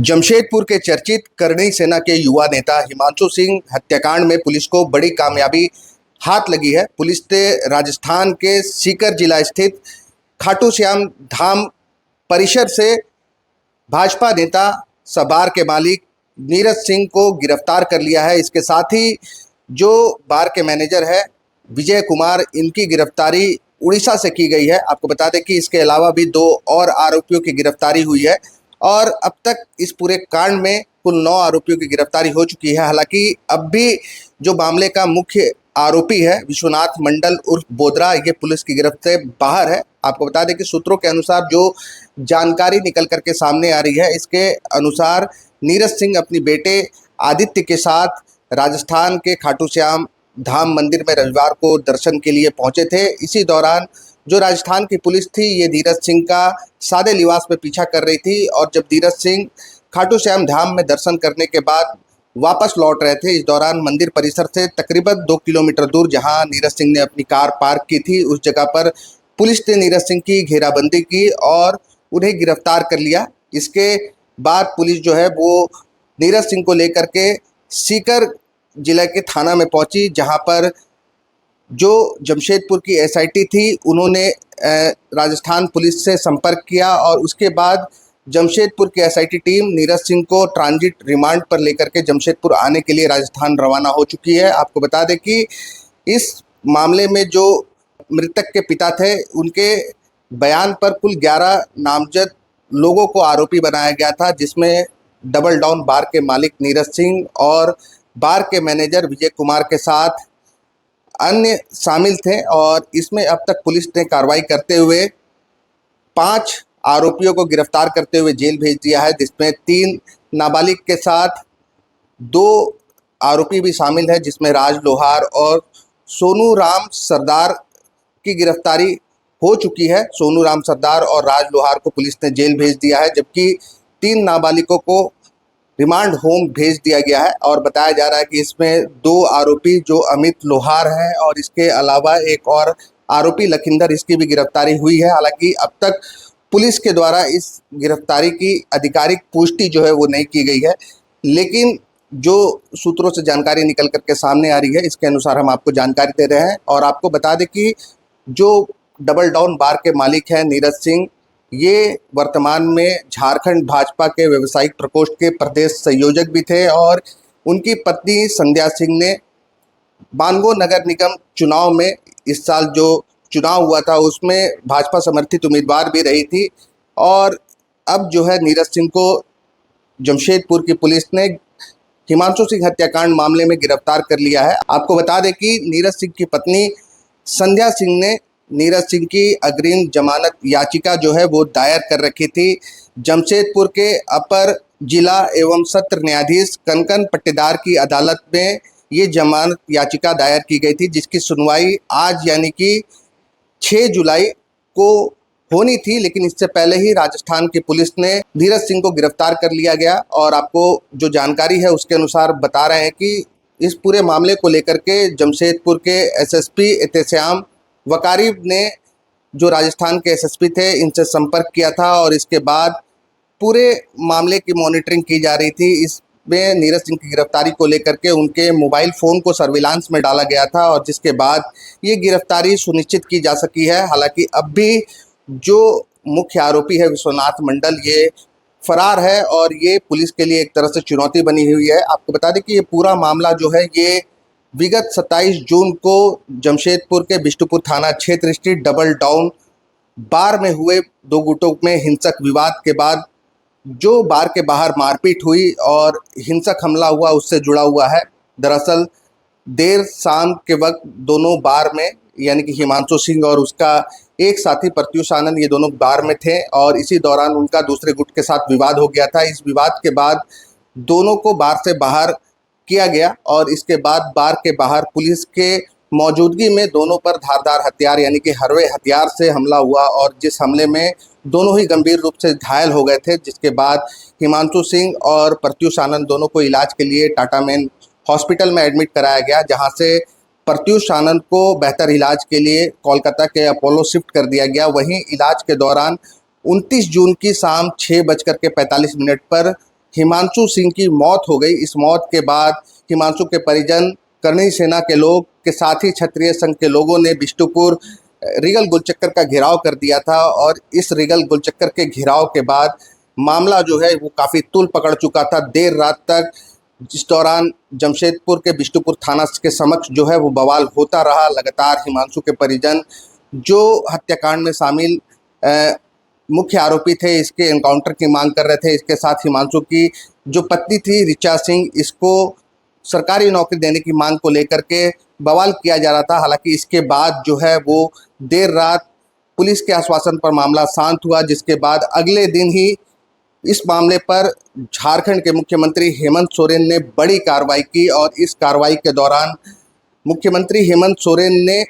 जमशेदपुर के चर्चित करणी सेना के युवा नेता हिमांशु सिंह हत्याकांड में पुलिस को बड़ी कामयाबी हाथ लगी है। पुलिस ने राजस्थान के सीकर जिला स्थित खाटू श्याम धाम परिसर से भाजपा नेता सबार के मालिक नीरज सिंह को गिरफ्तार कर लिया है। इसके साथ ही जो बार के मैनेजर है विजय कुमार, इनकी गिरफ्तारी उड़ीसा से की गई है। आपको बता दें कि इसके अलावा भी 2 और आरोपियों की गिरफ्तारी हुई है और अब तक इस पूरे कांड में कुल 9 आरोपियों की गिरफ्तारी हो चुकी है। हालांकि अब भी जो मामले का मुख्य आरोपी है विश्वनाथ मंडल उर्फ बोदरा, ये पुलिस की गिरफ्त से बाहर है। आपको बता दें कि सूत्रों के अनुसार जो जानकारी निकल करके सामने आ रही है, इसके अनुसार नीरज सिंह अपनी बेटे आदित्य के साथ राजस्थान के खाटू श्याम धाम मंदिर में रविवार को दर्शन के लिए पहुंचे थे। इसी दौरान जो राजस्थान की पुलिस थी, ये नीरज सिंह का सादे लिबास में पीछा कर रही थी और जब नीरज सिंह खाटू श्याम धाम में दर्शन करने के बाद वापस लौट रहे थे, इस दौरान मंदिर परिसर से तकरीबन 2 किलोमीटर दूर जहां नीरज सिंह ने अपनी कार पार्क की थी, उस जगह पर पुलिस ने नीरज सिंह की घेराबंदी की और उन्हें गिरफ्तार कर लिया। इसके बाद पुलिस जो है वो नीरज सिंह को लेकर के सीकर जिले के थाना में पहुंची, जहां पर जो जमशेदपुर की एसआईटी थी उन्होंने राजस्थान पुलिस से संपर्क किया और उसके बाद जमशेदपुर की एसआईटी टीम नीरज सिंह को ट्रांजिट रिमांड पर लेकर के जमशेदपुर आने के लिए राजस्थान रवाना हो चुकी है। आपको बता दें कि इस मामले में जो मृतक के पिता थे, उनके बयान पर कुल 11 नामजद लोगों को आरोपी बनाया गया था, जिसमें डबल डाउन बार के मालिक नीरज सिंह और बार के मैनेजर विजय कुमार के साथ अन्य शामिल थे। और इसमें अब तक पुलिस ने कार्रवाई करते हुए 5 आरोपियों को गिरफ्तार करते हुए जेल भेज दिया है, जिसमें 3 नाबालिग के साथ 2 आरोपी भी शामिल है, जिसमें राज लोहार और सोनू राम सरदार की गिरफ्तारी हो चुकी है। सोनू राम सरदार और राज लोहार को पुलिस ने जेल भेज दिया है, जबकि 3 नाबालिगों को रिमांड होम भेज दिया गया है। और बताया जा रहा है कि इसमें 2 आरोपी जो अमित लोहार हैं और इसके अलावा एक और आरोपी लखिंदर, इसकी भी गिरफ्तारी हुई है। हालांकि अब तक पुलिस के द्वारा इस गिरफ्तारी की आधिकारिक पुष्टि जो है वो नहीं की गई है, लेकिन जो सूत्रों से जानकारी निकल करके सामने आ रही है, इसके अनुसार हम आपको जानकारी दे रहे हैं। और आपको बता दें कि जो डबल डाउन बार के मालिक हैं नीरज सिंह, ये वर्तमान में झारखंड भाजपा के व्यवसायिक प्रकोष्ठ के प्रदेश संयोजक भी थे और उनकी पत्नी संध्या सिंह ने बानगो नगर निगम चुनाव में इस साल जो चुनाव हुआ था उसमें भाजपा समर्थित उम्मीदवार भी रही थी। और अब जो है नीरज सिंह को जमशेदपुर की पुलिस ने हिमांशु सिंह हत्याकांड मामले में गिरफ्तार कर लिया है। आपको बता दें कि नीरज सिंह की पत्नी संध्या सिंह ने नीरज सिंह की अग्रिम जमानत याचिका जो है वो दायर कर रखी थी। जमशेदपुर के अपर जिला एवं सत्र न्यायाधीश कनकन पट्टेदार की अदालत में ये जमानत याचिका दायर की गई थी, जिसकी सुनवाई आज यानी कि 6 जुलाई को होनी थी, लेकिन इससे पहले ही राजस्थान की पुलिस ने नीरज सिंह को गिरफ्तार कर लिया गया। और आपको जो जानकारी है उसके अनुसार बता रहे हैं कि इस पूरे मामले को लेकर के जमशेदपुर के एसएसपी एहतेशाम वकारीब ने जो राजस्थान के एसएसपी थे इनसे संपर्क किया था और इसके बाद पूरे मामले की मॉनिटरिंग की जा रही थी। इसमें नीरज सिंह की गिरफ्तारी को लेकर के उनके मोबाइल फ़ोन को सर्विलांस में डाला गया था और जिसके बाद ये गिरफ्तारी सुनिश्चित की जा सकी है। हालांकि अब भी जो मुख्य आरोपी है विश्वनाथ मंडल, ये फरार है और ये पुलिस के लिए एक तरह से चुनौती बनी हुई है। आपको बता दें कि ये पूरा मामला जो है ये विगत 27 जून को जमशेदपुर के बिष्टुपुर थाना क्षेत्र स्थित डबल डाउन बार में हुए 2 गुटों में हिंसक विवाद के बाद जो बार के बाहर मारपीट हुई और हिंसक हमला हुआ, उससे जुड़ा हुआ है। दरअसल देर शाम के वक्त दोनों बार में यानी कि हिमांशु सिंह और उसका एक साथी प्रत्युष आनंद, ये दोनों बार में थे और इसी दौरान उनका दूसरे गुट के साथ विवाद हो गया था। इस विवाद के बाद दोनों को बार से बाहर किया गया और इसके बाद बार के बाहर पुलिस के मौजूदगी में दोनों पर धारदार हथियार यानी कि हरवे हथियार से हमला हुआ और जिस हमले में दोनों ही गंभीर रूप से घायल हो गए थे, जिसके बाद हिमांशु सिंह और प्रत्युष आनंद दोनों को इलाज के लिए टाटा मेन हॉस्पिटल में एडमिट कराया गया, जहां से प्रत्युष आनंद को बेहतर इलाज के लिए कोलकाता के अपोलो शिफ्ट कर दिया गया। वहीं इलाज के दौरान 29 जून की शाम 6:45 पर हिमांशु सिंह की मौत हो गई। इस मौत के बाद हिमांशु के परिजन, करणी सेना के लोग के साथ ही क्षत्रिय संघ के लोगों ने बिष्टुपुर रिगल गुलचक्कर का घेराव कर दिया था और इस रिगल गुलचक्कर के घेराव के बाद मामला जो है वो काफ़ी तूल पकड़ चुका था। देर रात तक जिस दौरान जमशेदपुर के बिष्टुपुर थाना के समक्ष जो है वो बवाल होता रहा। लगातार हिमांशु के परिजन जो हत्याकांड में शामिल मुख्य आरोपी थे, इसके एनकाउंटर की मांग कर रहे थे। इसके साथ हिमांशु की जो पत्नी थी ऋचा सिंह, इसको सरकारी नौकरी देने की मांग को लेकर के बवाल किया जा रहा था। हालांकि इसके बाद जो है वो देर रात पुलिस के आश्वासन पर मामला शांत हुआ, जिसके बाद अगले दिन ही इस मामले पर झारखंड के मुख्यमंत्री हेमंत सोरेन ने बड़ी कार्रवाई की और इस कार्रवाई के दौरान मुख्यमंत्री हेमंत सोरेन ने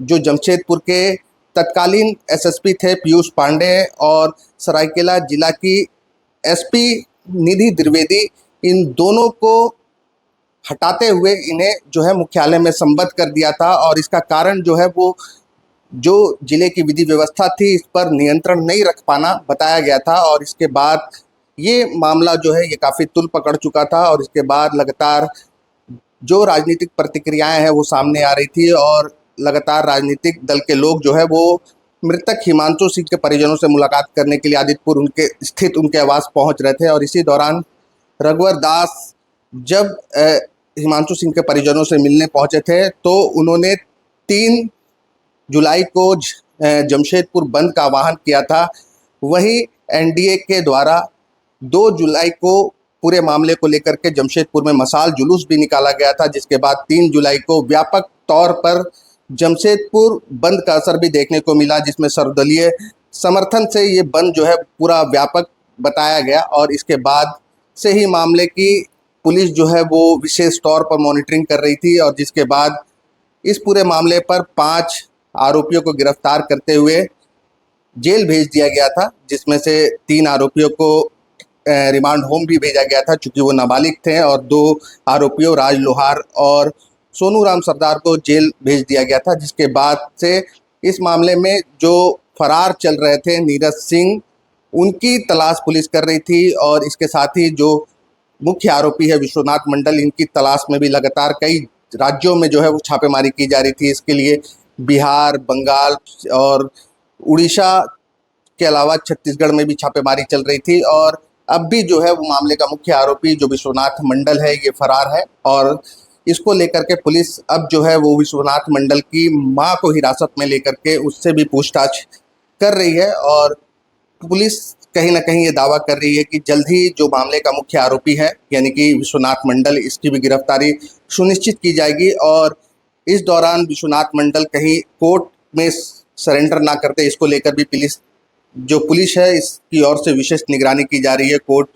जो जमशेदपुर के तत्कालीन एसएसपी थे पीयूष पांडे और सरायकेला जिला की एसपी निधि द्विवेदी, इन दोनों को हटाते हुए इन्हें जो है मुख्यालय में संबद्ध कर दिया था। और इसका कारण जो है वो जो जिले की विधि व्यवस्था थी इस पर नियंत्रण नहीं रख पाना बताया गया था। और इसके बाद ये मामला जो है ये काफ़ी तूल पकड़ चुका था और इसके बाद लगातार जो राजनीतिक प्रतिक्रियाएं हैं वो सामने आ रही थी और लगातार राजनीतिक दल के लोग जो है वो मृतक हिमांशु सिंह के परिजनों से मुलाकात करने के लिए आदित्यपुर उनके स्थित उनके आवास पहुंच रहे थे। और इसी दौरान रघुवर दास जब हिमांशु सिंह के परिजनों से मिलने पहुंचे थे तो उन्होंने 3 जुलाई को जमशेदपुर बंद का आह्वान किया था। वहीं एनडीए के द्वारा 2 जुलाई को पूरे मामले को लेकर के जमशेदपुर में मशाल जुलूस भी निकाला गया था, जिसके बाद 3 जुलाई को व्यापक तौर पर जमशेदपुर बंद का असर भी देखने को मिला, जिसमें सर्वदलीय समर्थन से ये बंद जो है पूरा व्यापक बताया गया। और इसके बाद से ही मामले की पुलिस जो है वो विशेष तौर पर मॉनिटरिंग कर रही थी और जिसके बाद इस पूरे मामले पर 5 आरोपियों को गिरफ्तार करते हुए जेल भेज दिया गया था, जिसमें से 3 आरोपियों को रिमांड होम भी भेजा गया था चूँकि वो नाबालिग थे, और 2 आरोपियों राज लोहार और सोनू राम सरदार को जेल भेज दिया गया था। जिसके बाद से इस मामले में जो फरार चल रहे थे नीरज सिंह, उनकी तलाश पुलिस कर रही थी और इसके साथ ही जो मुख्य आरोपी है विश्वनाथ मंडल, इनकी तलाश में भी लगातार कई राज्यों में जो है वो छापेमारी की जा रही थी। इसके लिए बिहार, बंगाल और उड़ीसा के अलावा छत्तीसगढ़ में भी छापेमारी चल रही थी। और अब भी जो है वो मामले का मुख्य आरोपी जो विश्वनाथ मंडल है ये फरार है और इसको लेकर के पुलिस अब जो है वो विश्वनाथ मंडल की मां को हिरासत में लेकर के उससे भी पूछताछ कर रही है। और पुलिस कहीं ना कहीं ये दावा कर रही है कि जल्द ही जो मामले का मुख्य आरोपी है यानी कि विश्वनाथ मंडल, इसकी भी गिरफ्तारी सुनिश्चित की जाएगी। और इस दौरान विश्वनाथ मंडल कहीं कोर्ट में सरेंडर ना करते, इसको लेकर भी पुलिस है इसकी ओर से विशेष निगरानी की जा रही है। कोर्ट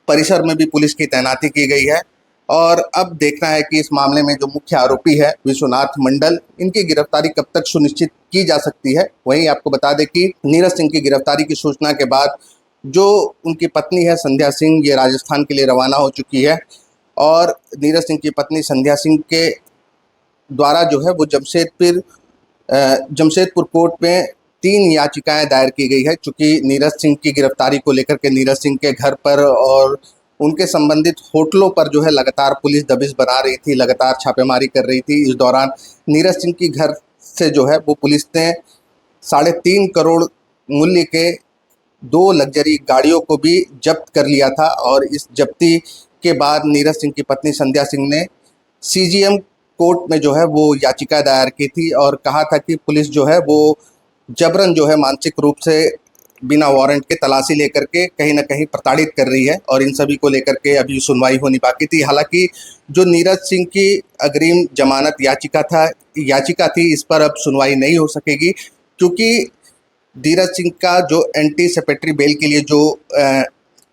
परिसर में भी पुलिस की तैनाती की गई है और अब देखना है कि इस मामले में जो मुख्य आरोपी है विश्वनाथ मंडल, इनकी गिरफ्तारी कब तक सुनिश्चित की जा सकती है। वहीं आपको बता दें कि नीरज सिंह की गिरफ्तारी की सूचना के बाद जो उनकी पत्नी है संध्या सिंह, ये राजस्थान के लिए रवाना हो चुकी है और नीरज सिंह की पत्नी संध्या सिंह के द्वारा जो है वो जमशेदपुर कोर्ट में 3 याचिकाएं दायर की गई है। चूँकि नीरज सिंह की गिरफ्तारी को लेकर के नीरज सिंह के घर पर और उनके संबंधित होटलों पर जो है लगातार पुलिस दबिश बना रही थी, लगातार छापेमारी कर रही थी। इस दौरान नीरज सिंह की घर से जो है वो पुलिस ने 3.5 करोड़ मूल्य के 2 लग्जरी गाड़ियों को भी जब्त कर लिया था। और इस जब्ती के बाद नीरज सिंह की पत्नी संध्या सिंह ने सीजीएम कोर्ट में जो है वो याचिका दायर की थी और कहा था कि पुलिस जो है वो जबरन जो है मानसिक रूप से बिना वारंट के तलाशी लेकर के कहीं ना कहीं प्रताड़ित कर रही है और इन सभी को लेकर के अभी सुनवाई होनी बाकी थी। हालांकि जो नीरज सिंह की अग्रिम जमानत याचिका थी इस पर अब सुनवाई नहीं हो सकेगी, क्योंकि नीरज सिंह का जो एंटीसिपेटरी बेल के लिए जो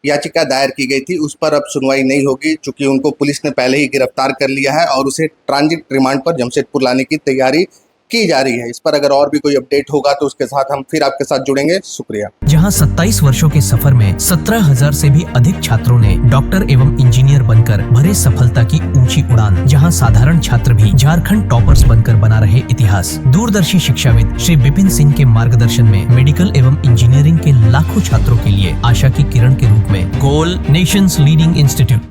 याचिका दायर की गई थी उस पर अब सुनवाई नहीं होगी, चूँकि उनको पुलिस ने पहले ही गिरफ्तार कर लिया है और उसे ट्रांजिट रिमांड पर जमशेदपुर लाने की तैयारी की जा रही है। इस पर अगर और भी कोई अपडेट होगा तो उसके साथ हम फिर आपके साथ जुड़ेंगे। शुक्रिया। जहां 27 वर्षों के सफर में 17,000 से भी अधिक छात्रों ने डॉक्टर एवं इंजीनियर बनकर भरे सफलता की ऊंची उड़ान, जहां साधारण छात्र भी झारखंड टॉपर्स बनकर बना रहे इतिहास। दूरदर्शी शिक्षाविद श्री विपिन सिंह के मार्गदर्शन में मेडिकल एवं इंजीनियरिंग के लाखों छात्रों के लिए आशा की किरण के रूप में goal nation's leading institute.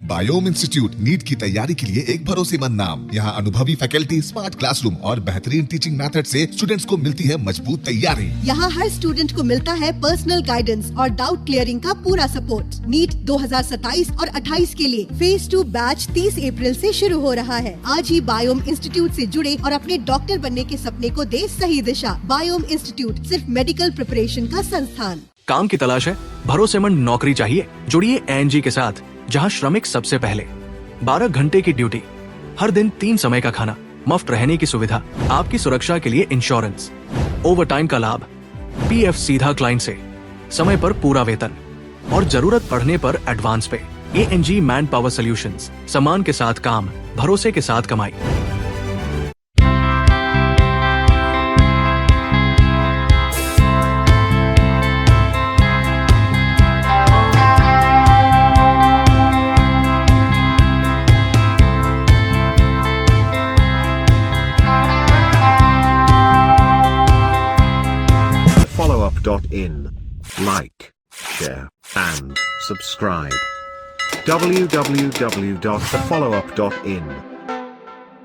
Biome institute NEET की तैयारी के लिए एक भरोसेमंद नाम। यहाँ अनुभवी फैकल्टी, स्मार्ट क्लासरूम और बेहतरीन टीचिंग मेथड से स्टूडेंट्स को मिलती है मजबूत तैयारी। यहाँ हर स्टूडेंट को मिलता है पर्सनल गाइडेंस और डाउट क्लियरिंग का पूरा सपोर्ट। नीट 2027 और 28 के लिए फेज 2 बैच 30 अप्रैल से शुरू हो रहा है। आज ही बायोम इंस्टीट्यूट से जुड़े और अपने डॉक्टर बनने के सपने को दे सही दिशा। बायोम इंस्टीट्यूट सिर्फ मेडिकल प्रिपरेशन का संस्थान। काम की तलाश है, भरोसेमंद नौकरी चाहिए, जुड़िए एएनजी के साथ, जहां श्रमिक सबसे पहले। 12 घंटे की ड्यूटी, हर दिन 3 समय का खाना, मुफ्त रहने की सुविधा, आपकी सुरक्षा के लिए इंश्योरेंस, ओवर टाइम का लाभ, पीएफ सीधा क्लाइंट से, समय पर पूरा वेतन और जरूरत पड़ने पर एडवांस पे। एएनजी मैन पावर सॉल्यूशंस, सम्मान के साथ काम, भरोसे के साथ कमाई। followup.in. Like, share, and subscribe. www.thefollowup.in